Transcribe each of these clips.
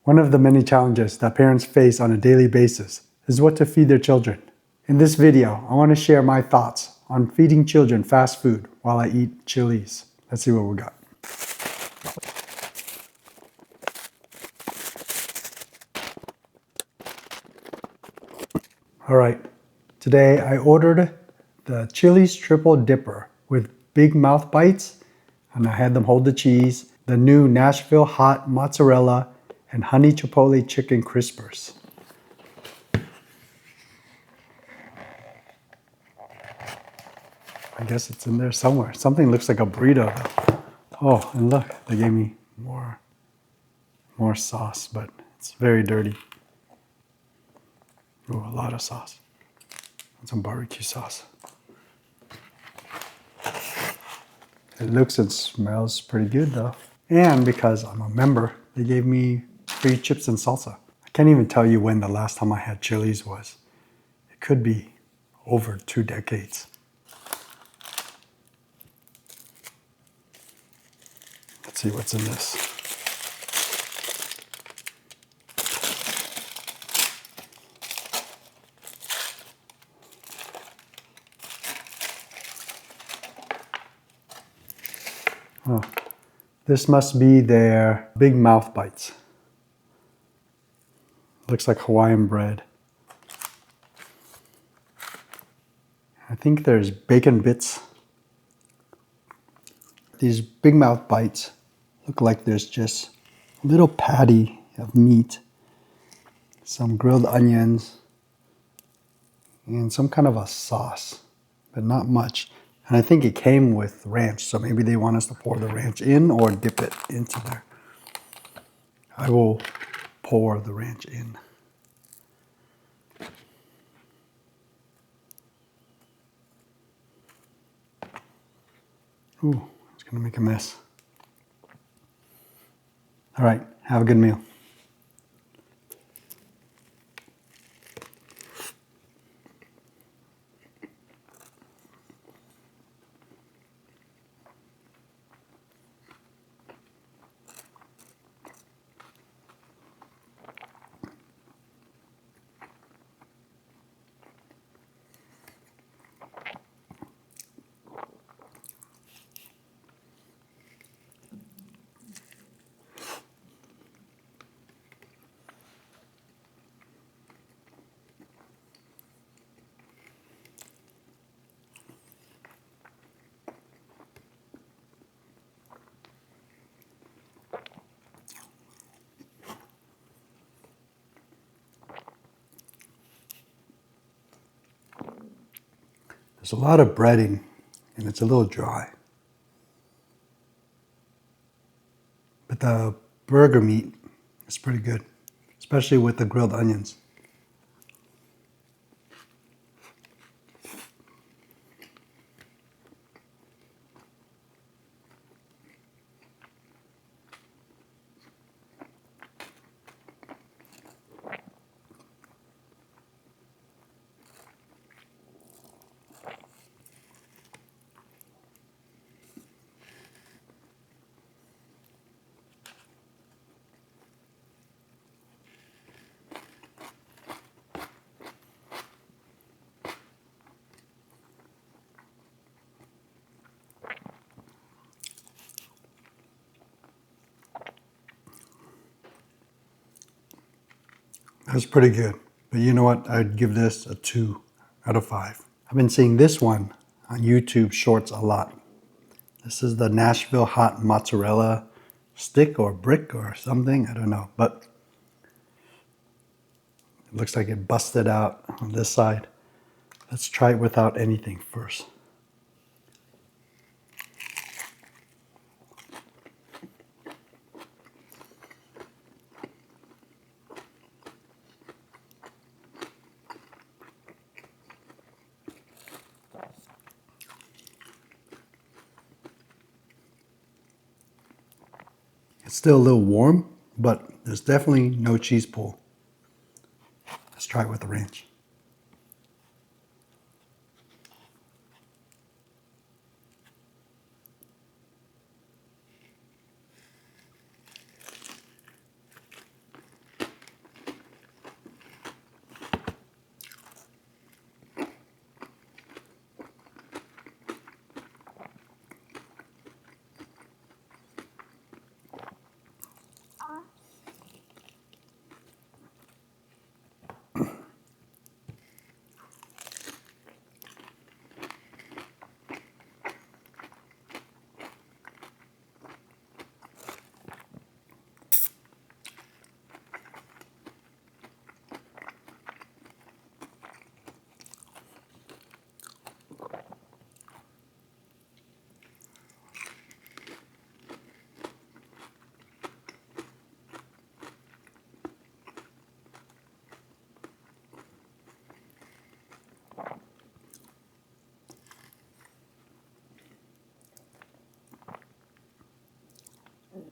One of the many challenges that parents face on a daily basis is what to feed their children. In this video, I want to share my thoughts on feeding children fast food while I eat Chili's. Let's see what we got. All right, today I ordered the Chili's Triple Dipper with big mouth bites, and I had them hold the cheese, the new Nashville Hot Mozzarella, and Honey-Chipotle chicken crispers. I guess it's in there somewhere. Something looks like a burrito though. Oh, and look, they gave me more sauce, but it's very dirty. Oh, a lot of sauce. And some barbecue sauce. It looks and smells pretty good though. And because I'm a member, they gave me free chips and salsa. I can't even tell you when the last time I had Chili's was. It could be over 2 decades. Let's see what's in this. Oh, this must be their big mouth bites. Looks like Hawaiian bread. I think there's bacon bits. These big mouth bites look like there's just a little patty of meat, some grilled onions, and some kind of a sauce, but not much. And I think it came with ranch, so maybe they want us to pour the ranch in or dip it into there. I will pour the ranch in. Ooh, it's gonna make a mess. All right, have a good meal. There's a lot of breading, and it's a little dry. But the burger meat is pretty good, especially with the grilled onions. That's pretty good. But you know what? I'd give this a 2 out of 5. I've been seeing this one on YouTube Shorts a lot. This is the Nashville Hot Mozzarella stick or brick or something. I don't know. But it looks like it busted out on this side. Let's try it without anything first. It's still a little warm, but there's definitely no cheese pull. Let's try it with the ranch.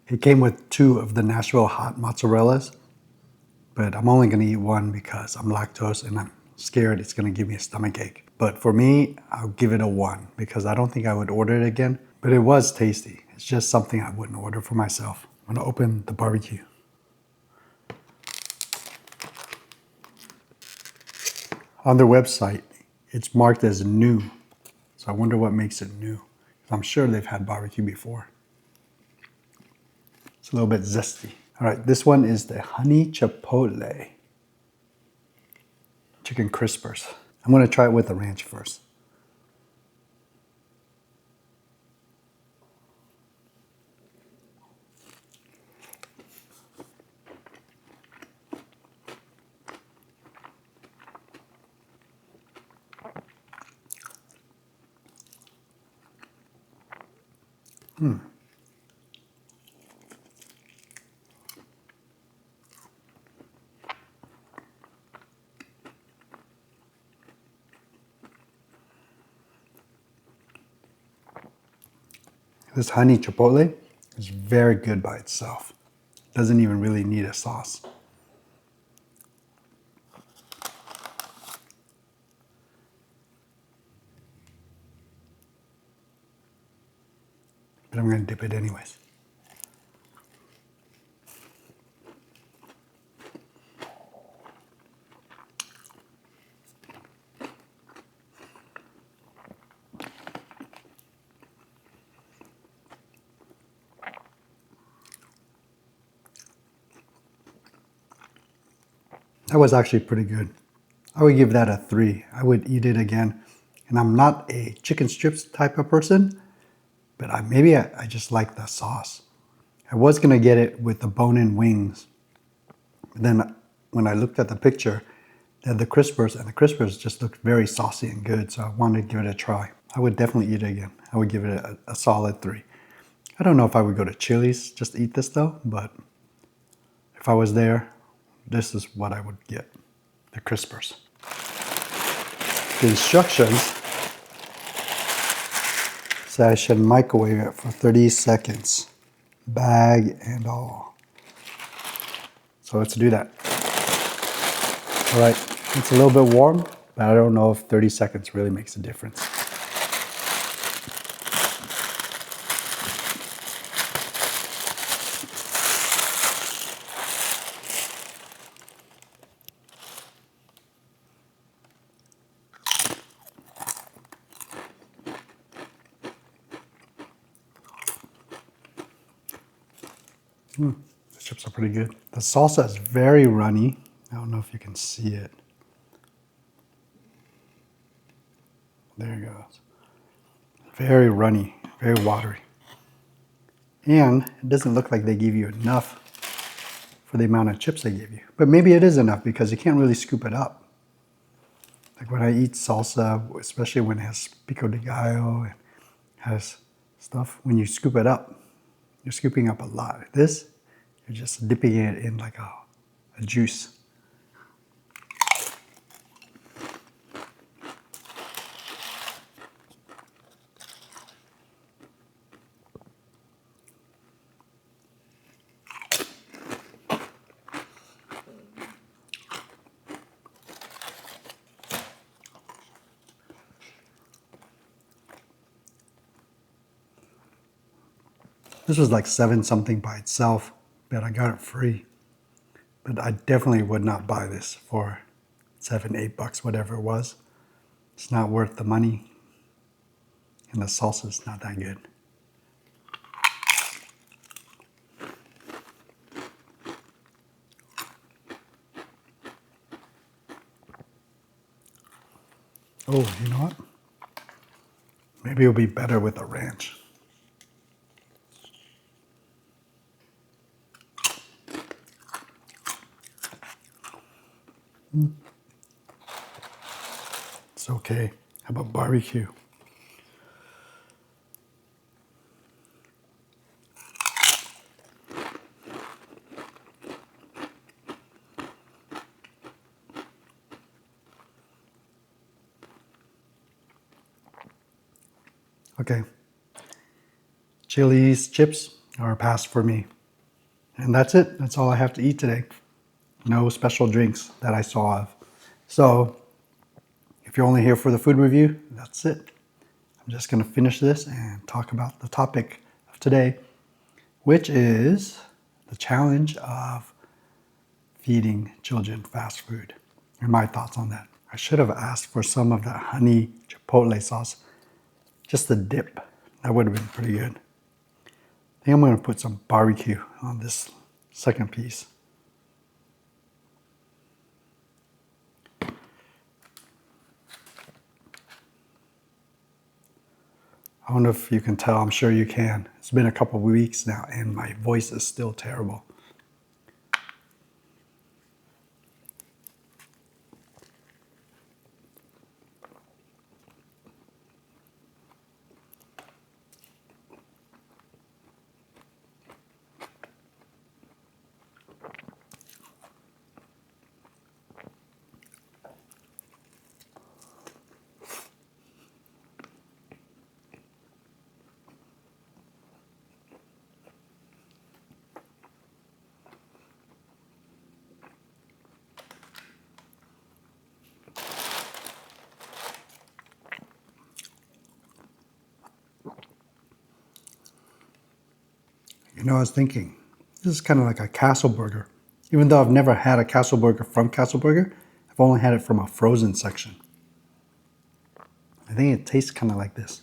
It came with 2 of the Nashville Hot Mozzarellas, but I'm only going to eat 1 because I'm lactose and I'm scared it's going to give me a stomach ache. But for me, I'll give it a 1 because I don't think I would order it again. But it was tasty. It's just something I wouldn't order for myself. I'm going to open the barbecue. On their website, it's marked as new. So I wonder what makes it new. I'm sure they've had barbecue before. It's a little bit zesty. All right, this one is the Honey-Chipotle chicken crispers. I'm going to try it with the ranch first. This Honey-Chipotle is very good by itself. Doesn't even really need a sauce. But I'm going to dip it anyways. That was actually pretty good. I would give that a 3. I would eat it again. And I'm not a chicken strips type of person, but maybe I just like the sauce. I was going to get it with the bone-in wings. But then when I looked at the picture, they had the crispers, and the crispers just looked very saucy and good, so I wanted to give it a try. I would definitely eat it again. I would give it a solid 3. I don't know if I would go to Chili's just to eat this though, but if I was there, this is what I would get, the crispers. The instructions say I should microwave it for 30 seconds, bag and all. So let's do that. All right, it's a little bit warm, but I don't know if 30 seconds really makes a difference. The chips are pretty good. The salsa is very runny. I don't know if you can see it. There it goes. Very runny, very watery. And it doesn't look like they give you enough for the amount of chips they give you. But maybe it is enough because you can't really scoop it up. Like when I eat salsa, especially when it has pico de gallo and has stuff, when you scoop it up, you're scooping up a lot. This, you're just dipping it in like a juice. This was like 7 something by itself, but I got it free. But I definitely would not buy this for $7, $8, whatever it was. It's not worth the money. And the salsa is not that good. Oh, you know what? Maybe it'll be better with a ranch. It's okay. How about barbecue? Okay. Chili's chips are a pass for me. And that's it. That's all I have to eat today. No special drinks that I saw of. So if you're only here for the food review, that's it. I'm just going to finish this and talk about the topic of today, which is the challenge of feeding children fast food and my thoughts on that. I should have asked for some of that Honey-Chipotle sauce, just the dip. That would have been pretty good. I think I'm going to put some barbecue on this second piece. I wonder if you can tell. I'm sure you can. It's been a couple of weeks now and my voice is still terrible. You know, I was thinking, this is kind of like a Castle Burger. Even though I've never had a Castle Burger from Castle Burger, I've only had it from a frozen section. I think it tastes kind of like this.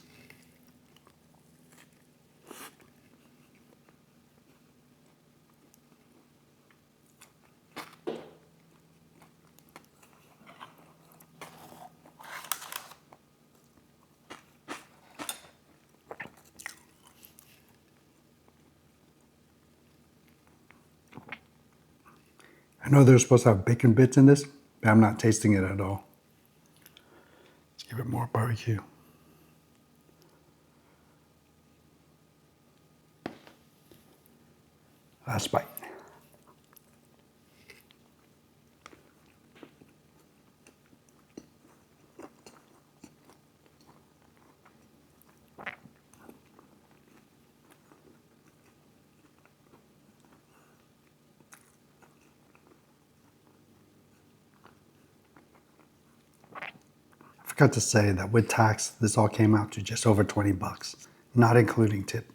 I know they're supposed to have bacon bits in this, but I'm not tasting it at all. Let's give it more barbecue. Last bite. I forgot to say that with tax, this all came out to just over 20 bucks, not including tip.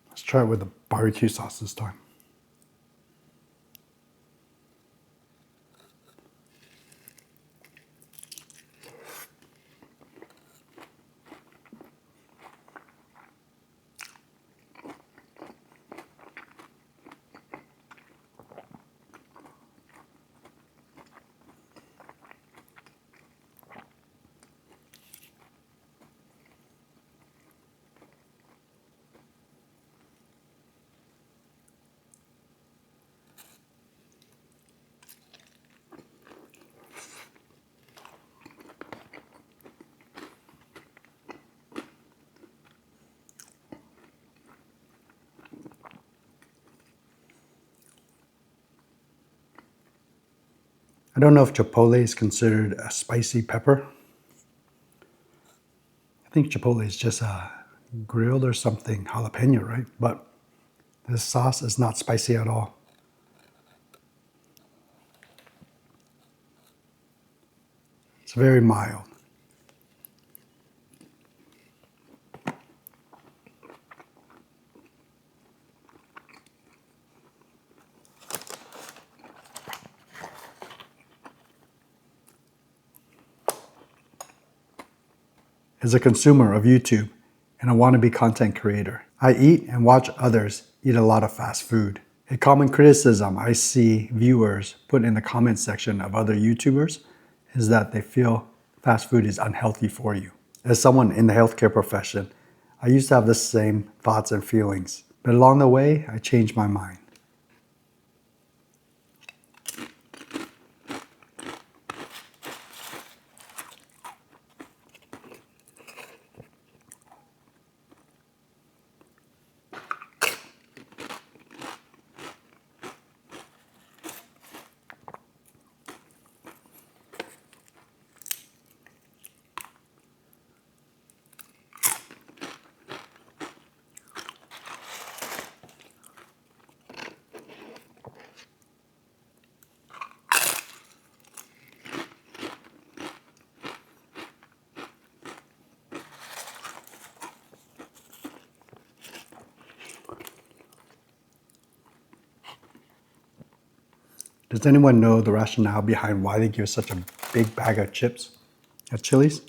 Let's try it with the barbecue sauce this time. I don't know if Chipotle is considered a spicy pepper. I think Chipotle is just a grilled or something jalapeno, right? But this sauce is not spicy at all. It's very mild. As a consumer of YouTube and a wannabe content creator, I eat and watch others eat a lot of fast food. A common criticism I see viewers put in the comment section of other YouTubers is that they feel fast food is unhealthy for you. As someone in the healthcare profession, I used to have the same thoughts and feelings. But along the way, I changed my mind. Does anyone know the rationale behind why they give such a big bag of chips at Chili's?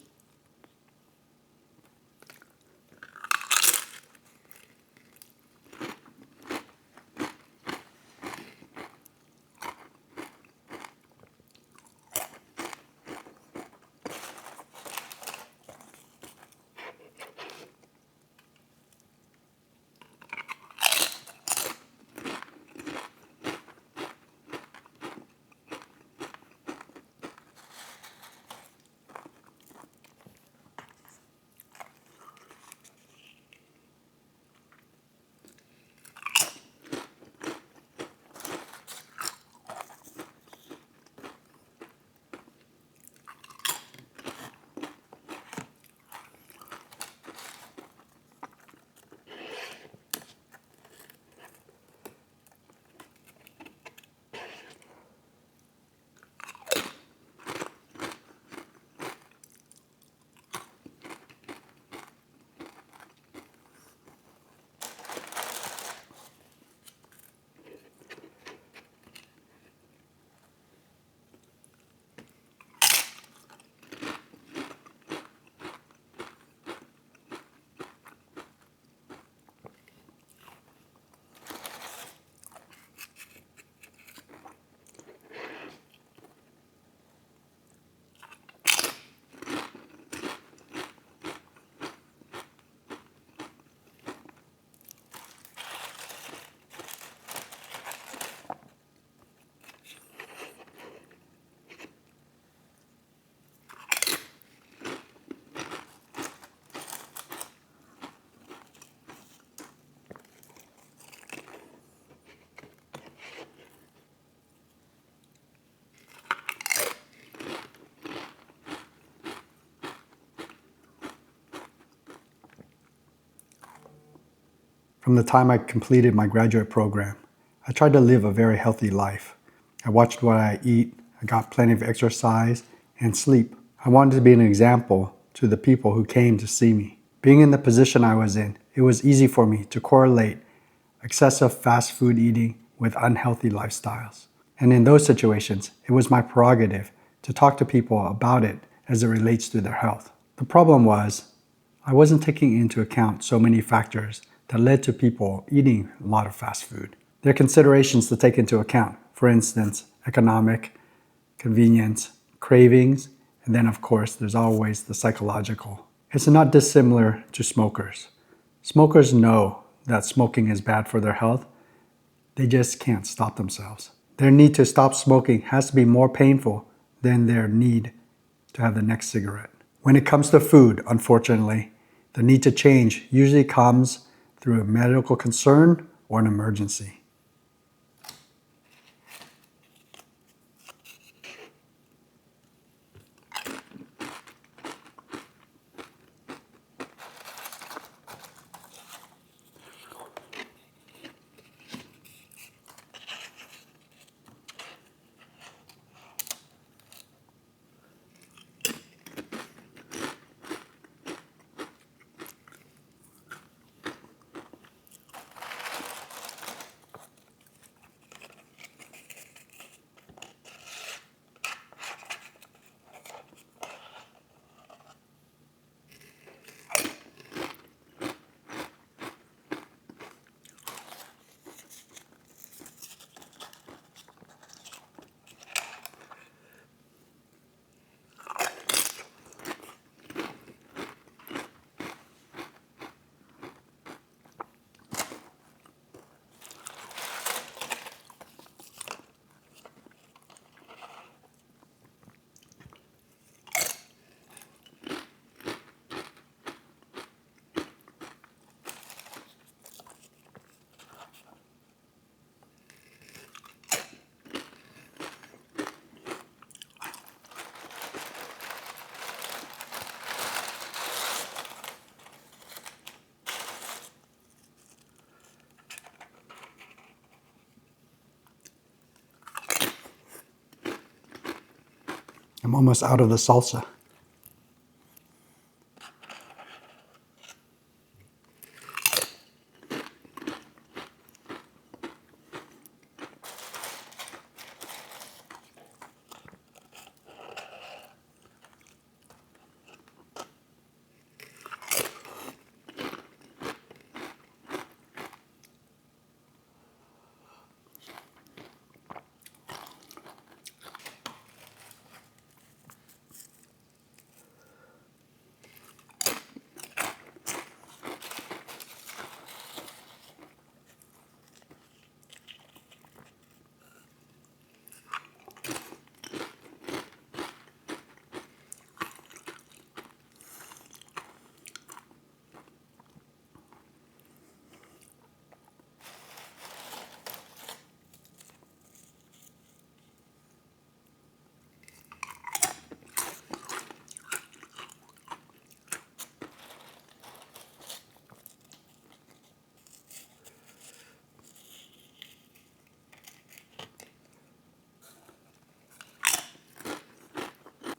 From the time I completed my graduate program, I tried to live a very healthy life. I watched what I eat, I got plenty of exercise and sleep. I wanted to be an example to the people who came to see me. Being in the position I was in, it was easy for me to correlate excessive fast food eating with unhealthy lifestyles. And in those situations, it was my prerogative to talk to people about it as it relates to their health. The problem was, I wasn't taking into account so many factors that led to people eating a lot of fast food. There are considerations to take into account. For instance, economic, convenience, cravings, and then of course there's always the psychological. It's not dissimilar to smokers. Smokers know that smoking is bad for their health. They just can't stop themselves. Their need to stop smoking has to be more painful than their need to have the next cigarette. When it comes to food, unfortunately, the need to change usually comes through a medical concern or an emergency. I'm almost out of the salsa.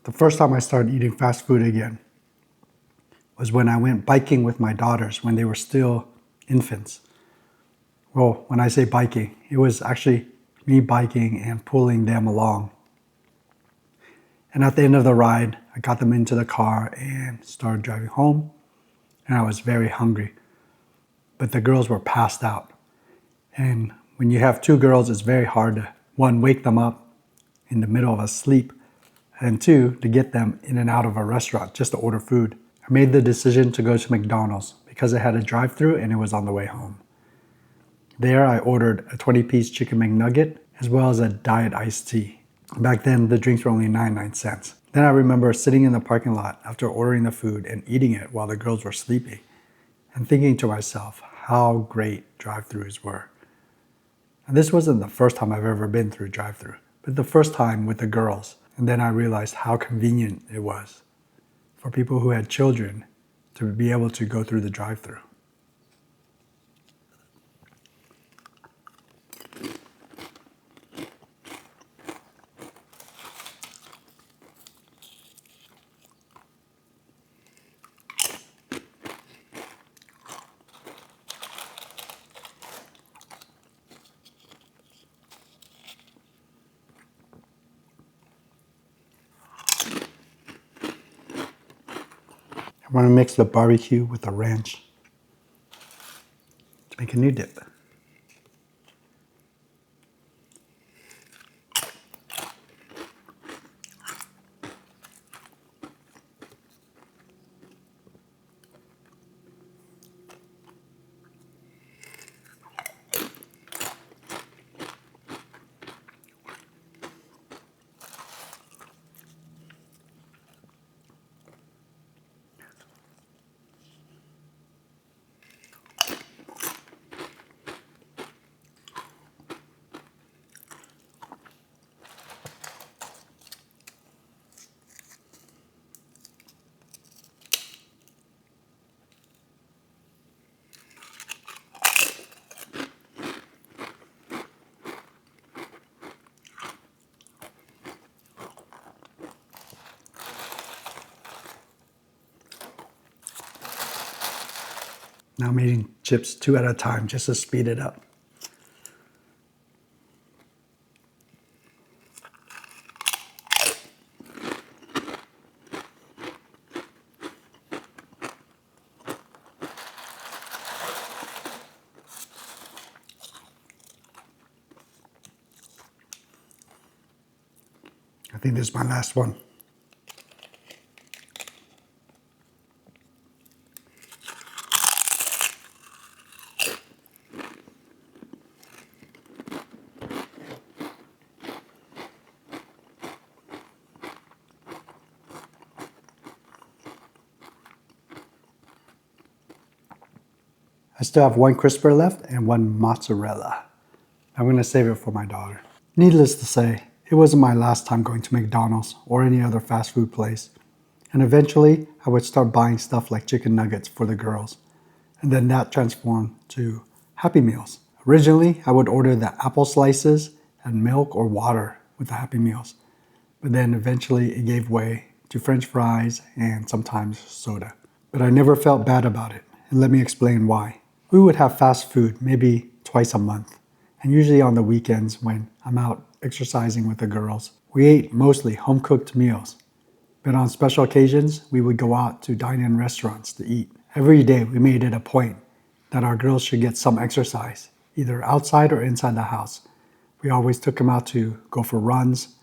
The first time I started eating fast food again was when I went biking with my daughters when they were still infants. Well, when I say biking, it was actually me biking and pulling them along. And at the end of the ride, I got them into the car and started driving home. And I was very hungry. But the girls were passed out. And when you have two girls, it's very hard to, one, wake them up in the middle of a sleep, and two, to get them in and out of a restaurant just to order food. I made the decision to go to McDonald's because it had a drive-thru and it was on the way home. There I ordered a 20-piece chicken McNugget as well as a diet iced tea. Back then the drinks were only 99 cents. Then I remember sitting in the parking lot after ordering the food and eating it while the girls were sleeping and thinking to myself how great drive-thrus were. And this wasn't the first time I've ever been through a drive-thru, but the first time with the girls. And then I realized how convenient it was for people who had children to be able to go through the drive-thru. I want to mix the barbecue with the ranch to make a new dip. Now I'm eating chips 2 at a time just to speed it up. I think this is my last one. I still have one crisper left and one mozzarella. I'm going to save it for my daughter. Needless to say, it wasn't my last time going to McDonald's or any other fast food place. And eventually, I would start buying stuff like chicken nuggets for the girls. And then that transformed to Happy Meals. Originally, I would order the apple slices and milk or water with the Happy Meals. but then eventually it gave way to French fries and sometimes soda. But I never felt bad about it, and let me explain why. We would have fast food maybe twice a month, and usually on the weekends when I'm out exercising with the girls. We ate mostly home-cooked meals, but on special occasions, we would go out to dine-in restaurants to eat. Every day, we made it a point that our girls should get some exercise, either outside or inside the house. We always took them out to go for runs,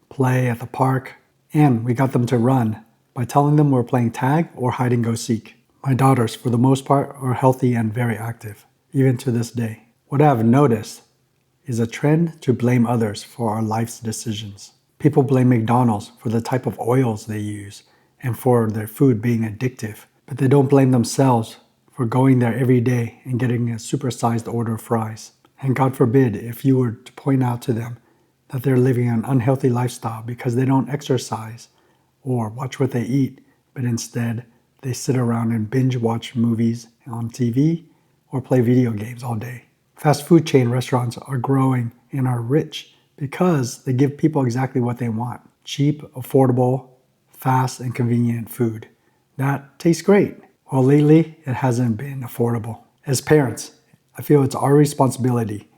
play at the park, and we got them to run by telling them we're playing tag or hide and go seek. My daughters, for the most part, are healthy and very active, even to this day. What I have noticed is a trend to blame others for our life's decisions. People blame McDonald's for the type of oils they use and for their food being addictive, but they don't blame themselves for going there every day and getting a supersized order of fries. And God forbid if you were to point out to them that they're living an unhealthy lifestyle because they don't exercise or watch what they eat, but instead they sit around and binge watch movies on TV or play video games all day. Fast food chain restaurants are growing and are rich because they give people exactly what they want. Cheap, affordable, fast, and convenient food. That tastes great. Well, lately, it hasn't been affordable. As parents, I feel it's our responsibility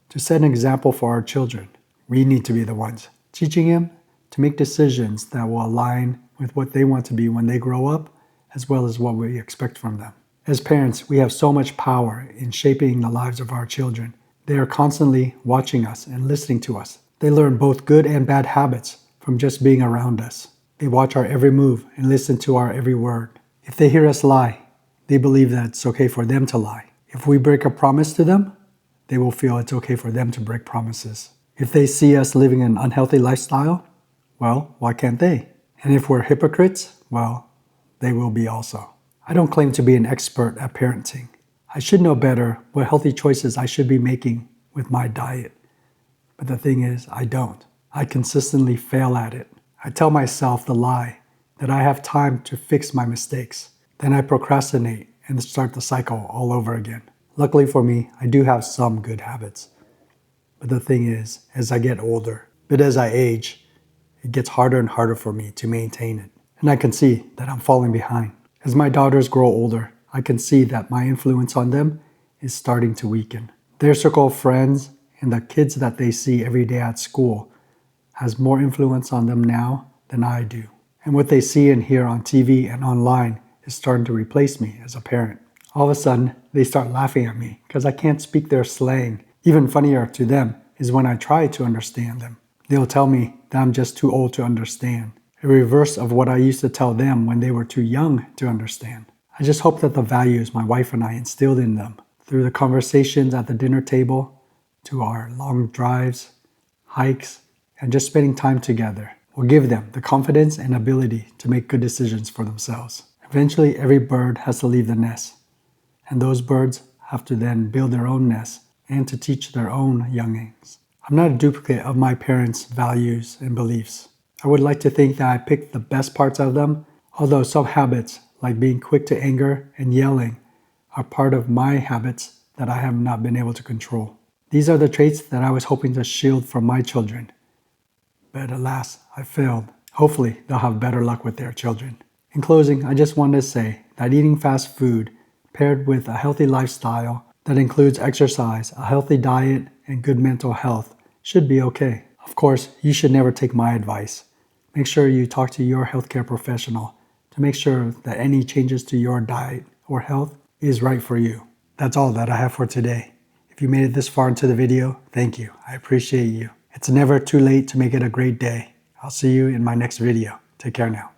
to set an example for our children. We need to be the ones teaching them to make decisions that will align with what they want to be when they grow up, as well as what we expect from them. As parents, we have so much power in shaping the lives of our children. They are constantly watching us and listening to us. They learn both good and bad habits from just being around us. They watch our every move and listen to our every word. If they hear us lie, they believe that it's okay for them to lie. If we break a promise to them, they will feel it's okay for them to break promises. If they see us living an unhealthy lifestyle, well, why can't they? And if we're hypocrites, well, they will be also. I don't claim to be an expert at parenting. I should know better what healthy choices I should be making with my diet. But the thing is, I don't. I consistently fail at it. I tell myself the lie that I have time to fix my mistakes. Then I procrastinate and start the cycle all over again. Luckily for me, I do have some good habits. But the thing is, as I get older, but as I age, it gets harder and harder for me to maintain it. And I can see that I'm falling behind. As my daughters grow older, I can see that my influence on them is starting to weaken. Their circle of friends and the kids that they see every day at school has more influence on them now than I do. And what they see and hear on TV and online is starting to replace me as a parent. All of a sudden, they start laughing at me because I can't speak their slang. Even funnier to them is when I try to understand them. They'll tell me that I'm just too old to understand. A reverse of what I used to tell them when they were too young to understand. I just hope that the values my wife and I instilled in them through the conversations at the dinner table, to our long drives, hikes, and just spending time together will give them the confidence and ability to make good decisions for themselves. Eventually, every bird has to leave the nest, and those birds have to then build their own nest and to teach their own youngings. I'm not a duplicate of my parents' values and beliefs. I would like to think that I picked the best parts of them, although some habits, like being quick to anger and yelling, are part of my habits that I have not been able to control. These are the traits that I was hoping to shield from my children. But alas, I failed. Hopefully, they'll have better luck with their children. In closing, I just wanted to say that eating fast food paired with a healthy lifestyle that includes exercise, a healthy diet, and good mental health should be okay. Of course, you should never take my advice. Make sure you talk to your healthcare professional to make sure that any changes to your diet or health is right for you. That's all that I have for today. If you made it this far into the video, thank you. I appreciate you. It's never too late to make it a great day. I'll see you in my next video. Take care now.